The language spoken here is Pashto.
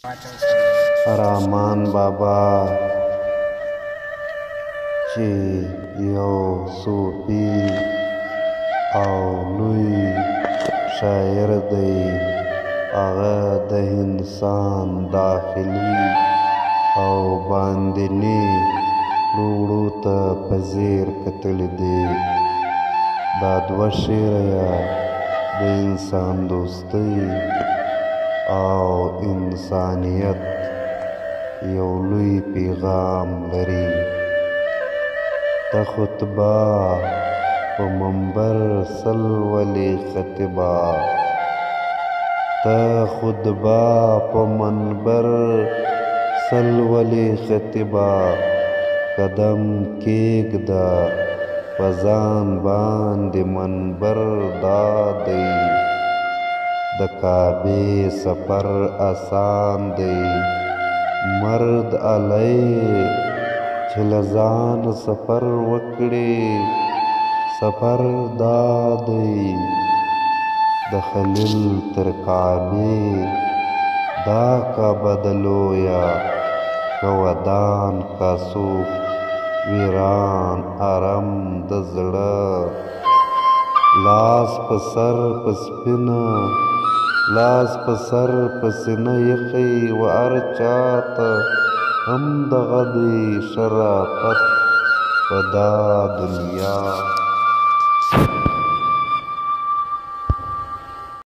رحمان بابا چې یو صوفي او لوی شاعر دی، هغه د انسان داخلي او باندني لوړو ته په ځیر کتلی دی. دا دوه شعره د انسان دوستۍ او انسانیت یو لوی پیغام لري. ته خطبه په منبر سل ولې خطبه، ته خطبه په منبر سل ولې خطبه، قدم کېږده په ځان باندې منبر دا دی. د کعبې سفر آسان دی، مرد علی چې له ځان سفر وکړي سفر دا دی. د خلیل تر کعبې دا کعبه د لویه که ودان که څوک ویران ارم د زړه. لاس په سر په سپینه لاس په سر په سینه یخی و هر چاته هم دغه دی شرافت په دا دنیا.